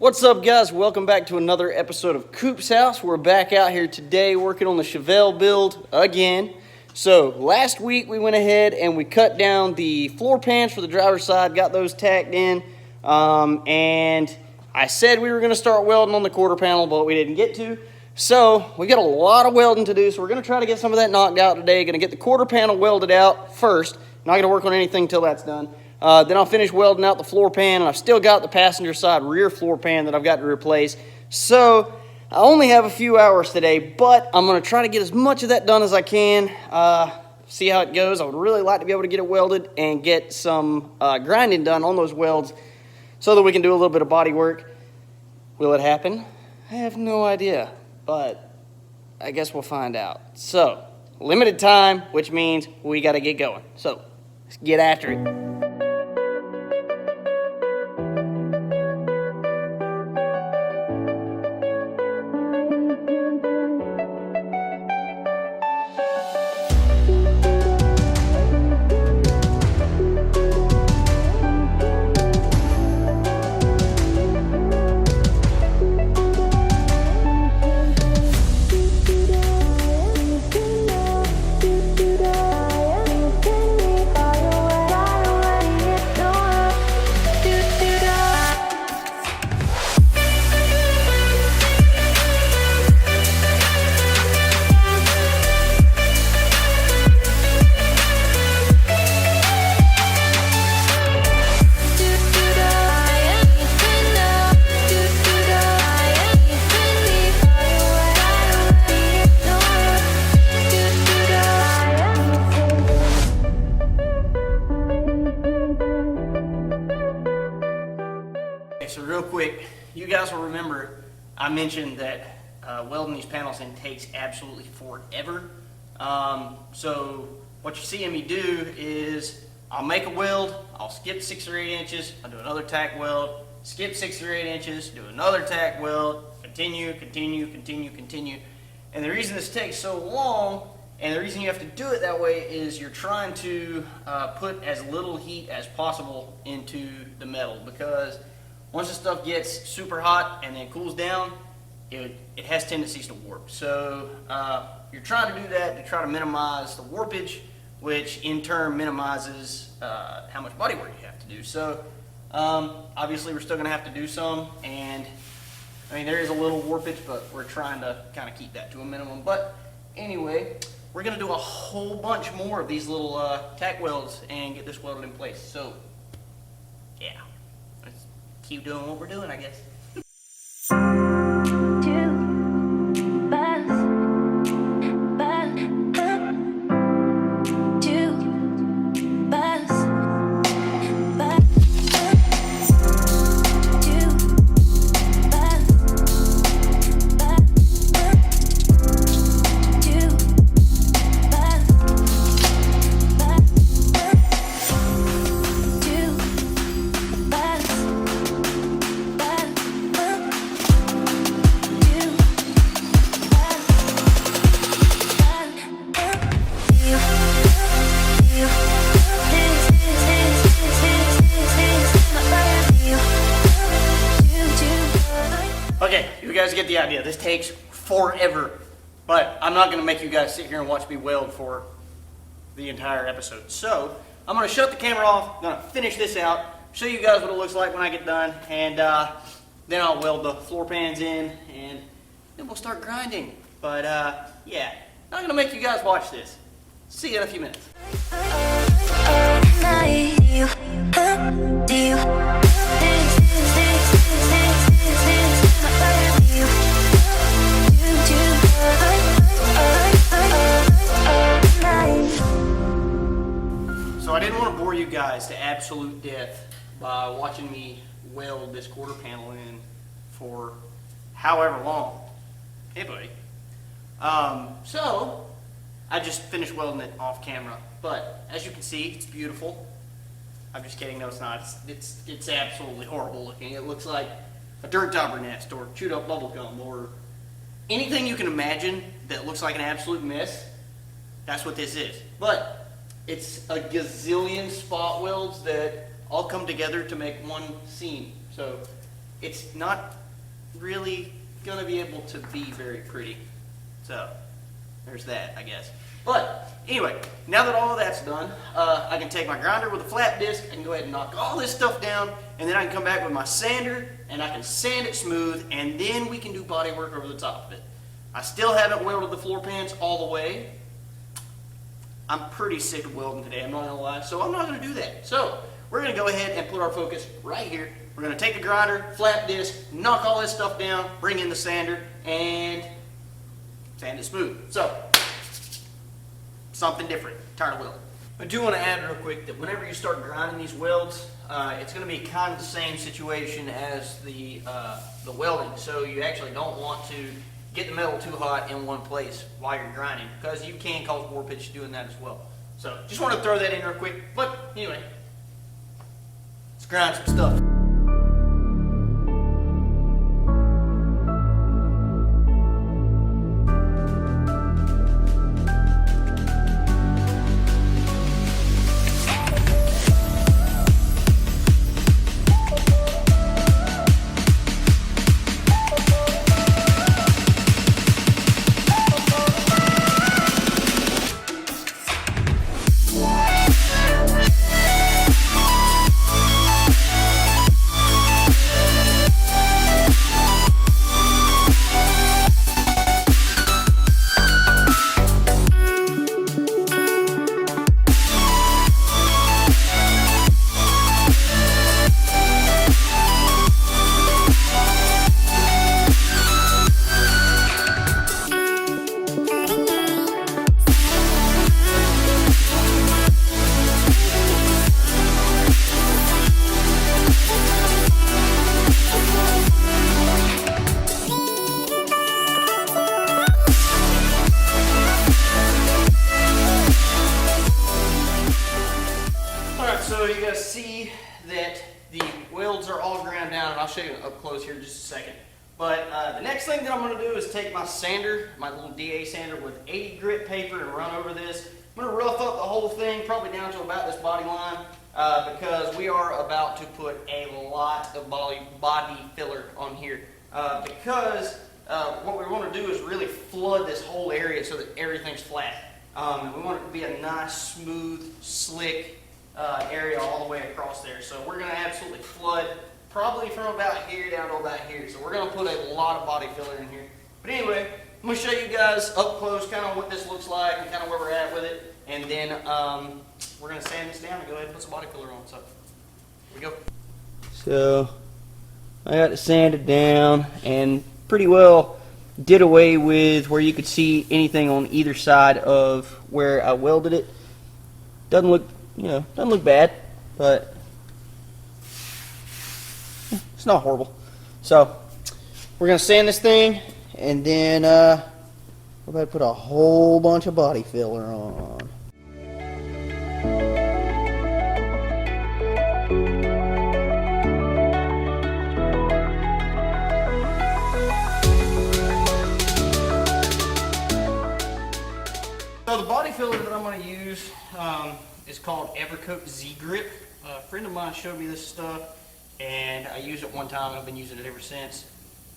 What's up, guys? Welcome back to another episode of Coop's House. We're back out here today working on the Chevelle build again. So last week we went ahead and we cut down the floor pans for the driver's side, got those tacked in, and I said we were going to start welding on the quarter panel, but we didn't get to. So we got a lot of welding to do, so we're going to try to get some of that knocked out today. Going to get the quarter panel welded out first. Not going to work on anything until that's done. Then I'll finish welding out the floor pan, and I've still got the passenger side rear floor pan that I've got to replace. So I only have a few hours today, but I'm going to try to get as much of that done as I can. See how it goes. I would really like to be able to get it welded and get some grinding done on those welds so that we can do a little bit of body work. Will it happen? I have no idea, but I guess we'll find out. So, limited time, which means we got to get going. So, let's get after it. So real quick, you guys will remember I mentioned that welding these panels in takes absolutely forever. So what you're seeing me do is I'll make a weld, I'll skip 6 or 8 inches, I'll do another tack weld, skip 6 or 8 inches, do another tack weld, continue. And the reason this takes so long, and the reason you have to do it that way, is you're trying to put as little heat as possible into the metal, because once the stuff gets super hot and then cools down, it has tendencies to warp. So you're trying to do that to try to minimize the warpage, which in turn minimizes how much body work you have to do. So obviously we're still going to have to do some, and I mean there is a little warpage, but we're trying to kind of keep that to a minimum. But anyway, we're going to do a whole bunch more of these little tack welds and get this welded in place. So yeah, let's keep doing what we're doing, I guess. Okay, you guys get the idea. This takes forever, but I'm not going to make you guys sit here and watch me weld for the entire episode. So I'm going to shut the camera off, I'm going to finish this out, show you guys what it looks like when I get done, and then I'll weld the floor pans in, and then we'll start grinding. But yeah, not going to make you guys watch this. See you in a few minutes. So I didn't want to bore you guys to absolute death by watching me weld this quarter panel in for however long. Hey buddy. So I just finished welding it off camera, but as you can see, it's beautiful. I'm just kidding, no it's not. It's absolutely horrible looking. It looks like a dirt dauber nest or chewed up bubble gum or anything you can imagine that looks like an absolute mess. That's what this is. But it's a gazillion spot welds that all come together to make one seam. So it's not really gonna be able to be very pretty. So there's that, I guess. But anyway, now that all of that's done, I can take my grinder with a flat disc, I can go ahead and knock all this stuff down, and then I can come back with my sander and I can sand it smooth, and then we can do body work over the top of it. I still haven't welded the floor pans all the way. I'm pretty sick of welding today, I'm not gonna lie, so I'm not gonna do that. So we're gonna go ahead and put our focus right here. We're gonna take the grinder, flat disc, knock all this stuff down, bring in the sander, and sand it smooth. So, something different, tired of welding. I do want to add real quick that whenever you start grinding these welds, it's going to be kind of the same situation as the welding. So you actually don't want to get the metal too hot in one place while you're grinding, because you can cause warpage doing that as well. So just want to throw that in real quick. But anyway, let's grind some stuff. So you guys see that the welds are all ground down, and I'll show you up close here in just a second. But the next thing that I'm going to do is take my sander, my little DA sander with 80 grit paper, and run over this. I'm going to rough up the whole thing, probably down to about this body line, because we are about to put a lot of body filler on here. Because what we want to do is really flood this whole area so that everything's flat. And we want it to be a nice, smooth, slick area all the way across there. So we're going to absolutely flood probably from about here down to about here. So we're going to put a lot of body filler in here. But anyway, I'm going to show you guys up close kind of what this looks like and kind of where we're at with it. And then we're going to sand this down and go ahead and put some body filler on. So here we go. So I got it sanded down and pretty well did away with where you could see anything on either side of where I welded it. Doesn't look, doesn't look bad, but it's not horrible. So we're gonna sand this thing, and then we're about to put a whole bunch of body filler on. So the body filler that I'm going to use is called Evercoat Z-Grip. A friend of mine showed me this stuff, and I used it one time and I've been using it ever since.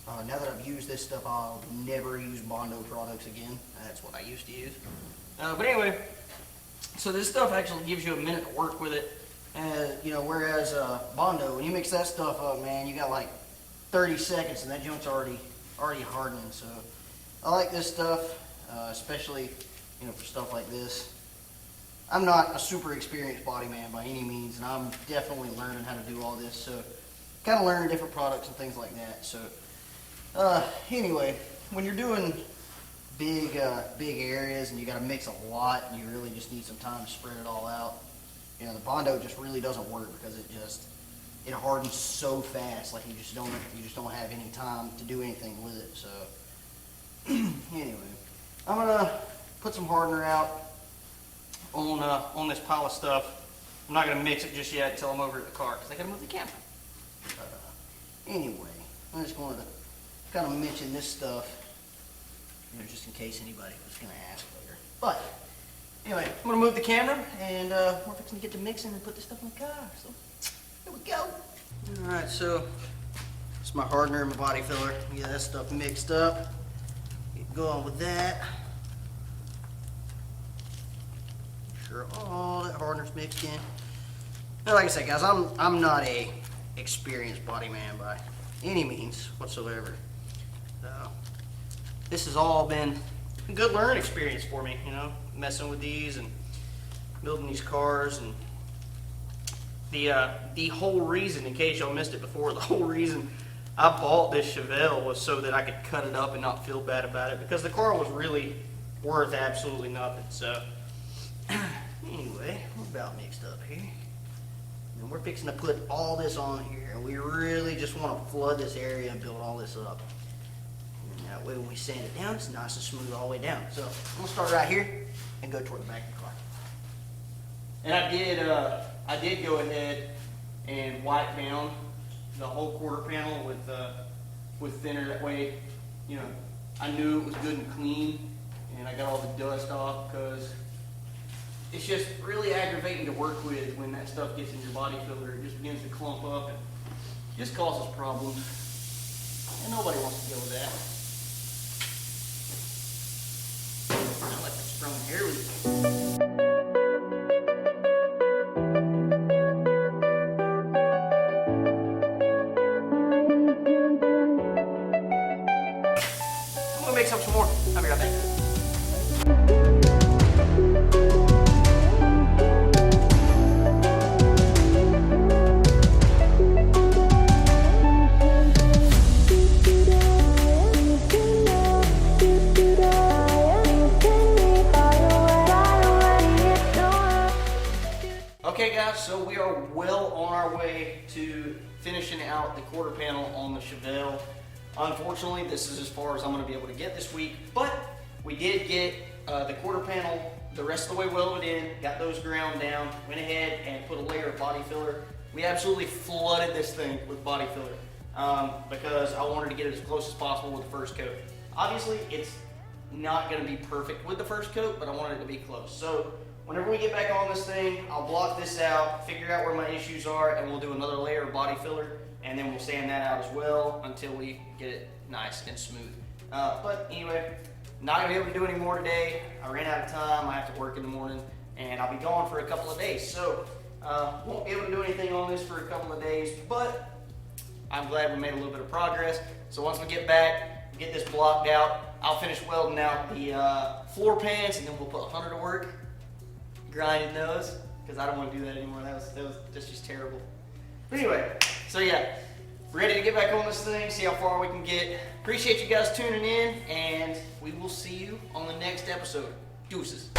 Now that I've used this stuff, I'll never use Bondo products again. That's what I used to use. But anyway, so this stuff actually gives you a minute to work with it. Whereas Bondo, when you mix that stuff up, man, you got like 30 seconds and that junk's already hardening. So I like this stuff, especially for stuff like this. I'm not a super experienced body man by any means, and I'm definitely learning how to do all this. So kind of learning different products and things like that. So anyway, when you're doing big areas and you got to mix a lot and you really just need some time to spread it all out, the Bondo just really doesn't work because it hardens so fast. Like you just don't have any time to do anything with it. So anyway, I'm gonna put some hardener out on this pile of stuff. I'm not gonna mix it just yet until I'm over at the car because I gotta move the camera. Anyway, I just wanted to kind of mention this stuff, just in case anybody was gonna ask later. But anyway, I'm gonna move the camera and we're fixing to get to mixing and put this stuff in the car. So here we go. All right, so It's my hardener and my body filler. Get that stuff mixed up. Get going with that. Make sure all that hardener's mixed in. Now, like I said, guys, I'm not a experienced body man by any means whatsoever. So this has all been a good learning experience for me, you know, messing with these and building these cars. And the whole reason, in case y'all missed it before, the whole reason I bought this Chevelle was so that I could cut it up and not feel bad about it, because the car was really worth absolutely nothing. So anyway, we're about mixed up here. And we're fixing to put all this on here, and we really just want to flood this area and build all this up. And that way when we sand it down, it's nice and smooth all the way down. So I'm going to start right here and go toward the back of the car. And I did go ahead and wipe down the whole quarter panel with thinner. That way, you know, I knew it was good and clean, and I got all the dust off, because it's just really aggravating to work with when that stuff gets in your body filter. It just begins to clump up and just causes problems, and nobody wants to deal with that. I like that strong hair with mix up some more. I'll be right back. Okay guys, so we are well on our way to finishing out the quarter panel on the Chevelle. Unfortunately, this is as far as I'm going to be able to get this week, but we did get the quarter panel the rest of the way welded in, got those ground down, went ahead and put a layer of body filler. We absolutely flooded this thing with body filler because I wanted to get it as close as possible with the first coat. Obviously, it's not going to be perfect with the first coat, but I wanted it to be close. So whenever we get back on this thing, I'll block this out, figure out where my issues are, and we'll do another layer of body filler. And then we'll sand that out as well until we get it nice and smooth. But anyway, not gonna be able to do any more today. I ran out of time. I have to work in the morning, and I'll be gone for a couple of days. So won't be able to do anything on this for a couple of days, but I'm glad we made a little bit of progress. So once we get back, get this blocked out, I'll finish welding out the floor pans, and then we'll put Hunter to work grinding those, because I don't want to do that anymore. That was just terrible. But anyway, so yeah, ready to get back on this thing, see how far we can get. Appreciate you guys tuning in, and we will see you on the next episode. Deuces.